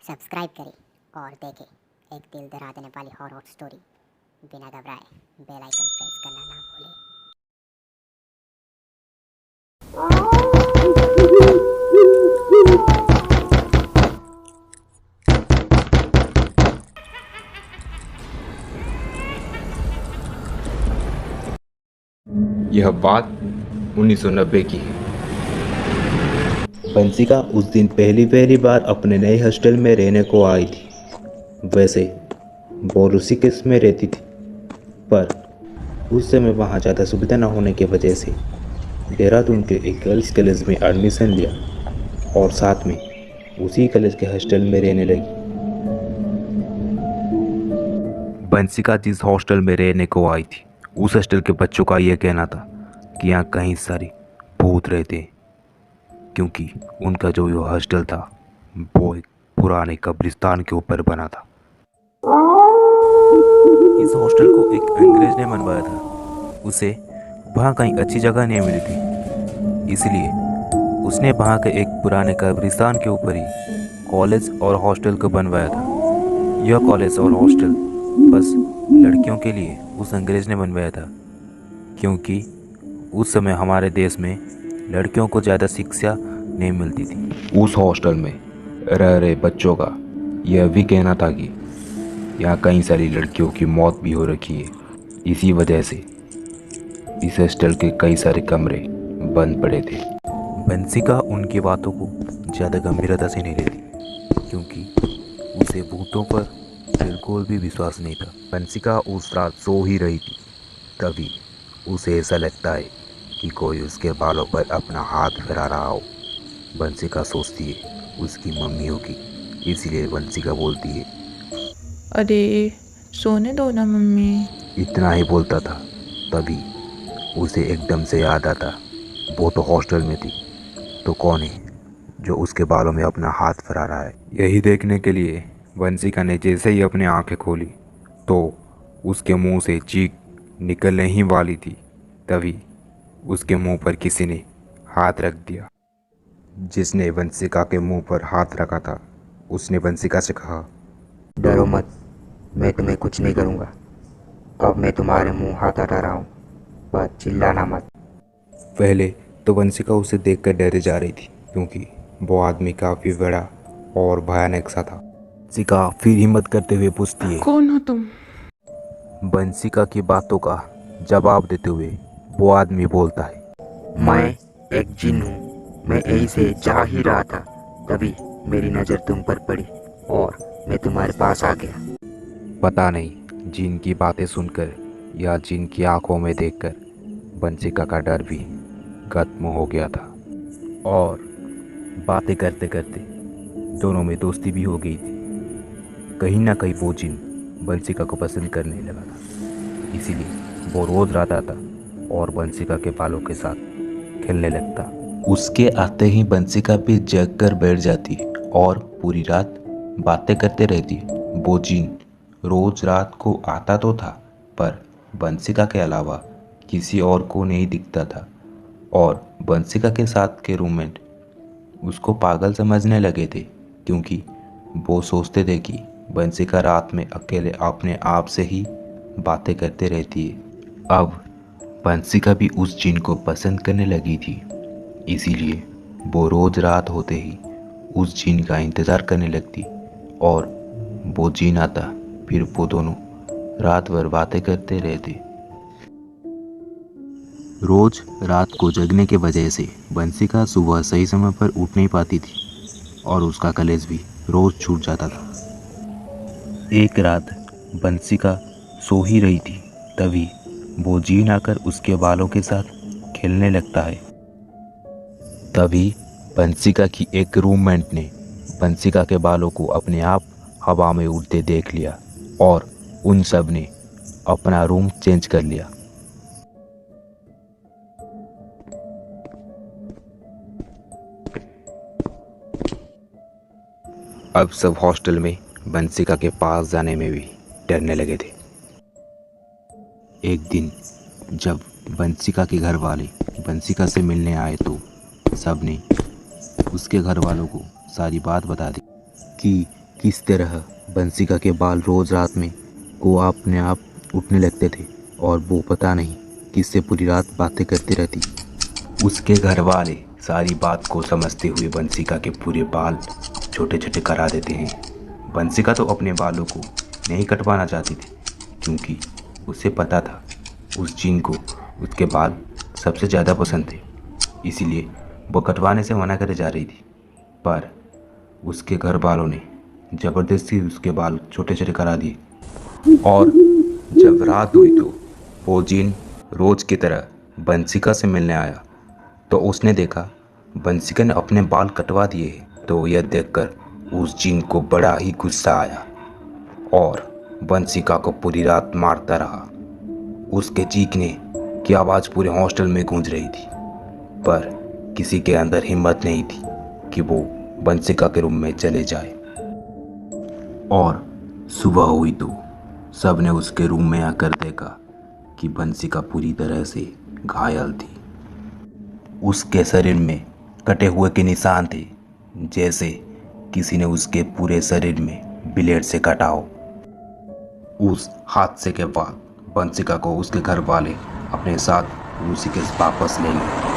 Subscribe करें और देखें एक दिल दहला देने वाली हॉरर स्टोरी। बिना घबराए बेल आइकन प्रेस करना ना भूलें। यह बात 1990 की है। बंसिका उस दिन पहली बार अपने नए हॉस्टल में रहने को आई थी। वैसे वो ऋषिकेश में रहती थी, पर उस समय वहाँ ज़्यादा सुविधा न होने की वजह से देहरादून के एक गर्ल्स कॉलेज में एडमिशन लिया और साथ में उसी कॉलेज के हॉस्टल में रहने लगी। बंसिका जिस हॉस्टल में रहने को आई थी, उस हॉस्टल के बच्चों का यह कहना था कि यहाँ कई सारे भूत रहते हैं, क्योंकि उनका जो ये हॉस्टल था वो एक पुराने कब्रिस्तान के ऊपर बना था। इस हॉस्टल को एक अंग्रेज ने बनवाया था। उसे वहाँ कहीं अच्छी जगह नहीं मिली थी, इसलिए उसने वहाँ के एक पुराने कब्रिस्तान के ऊपर ही कॉलेज और हॉस्टल को बनवाया था। यह कॉलेज और हॉस्टल बस लड़कियों के लिए उस अंग्रेज ने बनवाया था, क्योंकि उस समय हमारे देश में लड़कियों को ज़्यादा शिक्षा नहीं मिलती थी। उस हॉस्टल में रह रहे बच्चों का यह भी कहना था कि यहाँ कई सारी लड़कियों की मौत भी हो रखी है। इसी वजह से इस हॉस्टल के कई सारे कमरे बंद पड़े थे। बंसिका उनकी बातों को ज़्यादा गंभीरता से नहीं लेती, क्योंकि उसे भूतों पर बिल्कुल भी विश्वास नहीं था। बंसिका उस रात सो ही रही थी, तभी उसे ऐसा लगता है कि कोई उसके बालों पर अपना हाथ फैला रहा हो। बंसिका सोचती है उसकी मम्मी होगी, इसलिए बंसिका बोलती है, अरे सोने दो ना मम्मी। इतना ही बोलता था, तभी उसे एकदम से याद आता वो तो हॉस्टल में थी, तो कौन है जो उसके बालों में अपना हाथ फैला रहा है। यही देखने के लिए बंसिका ने जैसे ही अपनी आंखें खोली तो उसके मुंह से चीख निकलने ही वाली थी, तभी उसके मुंह पर किसी ने हाथ रख दिया। जिसने बंसिका के मुंह पर हाथ रखा था उसने बंसिका से कहा, डरो मत, मैं तुम्हें कुछ नहीं करूँगा। अब मैं तुम्हारे मुंह हाथ हटा रहा हूँ, पर चिल्लाना मत। पहले तो बंसिका उसे देखकर डरे जा रही थी, क्योंकि वो आदमी काफ़ी बड़ा और भयानक सा था। बंसिका फिर हिम्मत करते हुए पूछती है, कौन हो तुम? बंसिका की बातों का जवाब देते हुए वो आदमी बोलता है, मैं एक जिन हूँ। मैं यहीं से जा ही रहा था, तभी मेरी नज़र तुम पर पड़ी और मैं तुम्हारे पास आ गया। पता नहीं जिन की बातें सुनकर या जिन की आंखों में देखकर बंसिका का डर भी खत्म हो गया था, और बातें करते करते दोनों में दोस्ती भी हो गई थी। कहीं ना कहीं वो जिन बंसिका को पसंद करने लगा था, इसीलिए वो रोज़ रात आता और बंसिका के बालों के साथ खेलने लगता। उसके आते ही बंसिका भी जग कर बैठ जाती और पूरी रात बातें करते रहती। वो जिन रोज रात को आता तो था, पर बंसिका के अलावा किसी और को नहीं दिखता था, और बंसिका के साथ के रूममेट उसको पागल समझने लगे थे, क्योंकि वो सोचते थे कि बंसिका रात में अकेले अपने आप से ही बातें करते रहती है। अब बंसिका भी उस जिन को पसंद करने लगी थी, इसीलिए वो रोज रात होते ही उस जिन का इंतज़ार करने लगती, और वो जिन आता, फिर वो दोनों रात भर बातें करते रहते। रोज रात को जगने के वजह से बंसिका सुबह सही समय पर उठ नहीं पाती थी, और उसका कॉलेज भी रोज छूट जाता था। एक रात बंसिका सो ही रही थी, तभी वो जिन आकर उसके बालों के साथ खेलने लगता है। तभी बंसिका की एक रूममेट ने बंसिका के बालों को अपने आप हवा में उड़ते देख लिया, और उन सब ने अपना रूम चेंज कर लिया। अब सब हॉस्टल में बंसिका के पास जाने में भी डरने लगे थे। एक दिन जब बंसिका के घर वाले बंसिका से मिलने आए तो सब ने उसके घर वालों को सारी बात बता दी कि किस तरह बंसिका के बाल रोज़ रात में को अपने आप उठने लगते थे और वो पता नहीं किससे पूरी रात बातें करती रहती। उसके घर वाले सारी बात को समझते हुए बंसिका के पूरे बाल छोटे छोटे करा देते हैं। बंसिका तो अपने बालों को नहीं कटवाना चाहती थी क्योंकि उसे पता था उस जिन को उसके बाल सबसे ज़्यादा पसंद थे, इसीलिए वो कटवाने से मना करे जा रही थी। पर उसके घर वालों ने ज़बरदस्ती उसके बाल छोटे छोटे करा दिए और जब रात हुई तो वो जिन रोज़ की तरह बंसिका से मिलने आया तो उसने देखा बंसिका ने अपने बाल कटवा दिए हैं। तो यह देखकर उस जिन को बड़ा ही गुस्सा आया और बंसिका को पूरी रात मारता रहा। उसके चीखने की आवाज़ पूरे हॉस्टल में गूंज रही थी, पर किसी के अंदर हिम्मत नहीं थी कि वो बंसिका के रूम में चले जाए। और सुबह हुई तो सबने उसके रूम में आकर देखा कि बंसिका पूरी तरह से घायल थी। उसके शरीर में कटे हुए के निशान थे, जैसे किसी ने उसके पूरे शरीर में ब्लेड से काटा हो। उस हादसे के बाद बंसिका को उसके घर वाले अपने साथ ऋषिकेश वापस ले गए।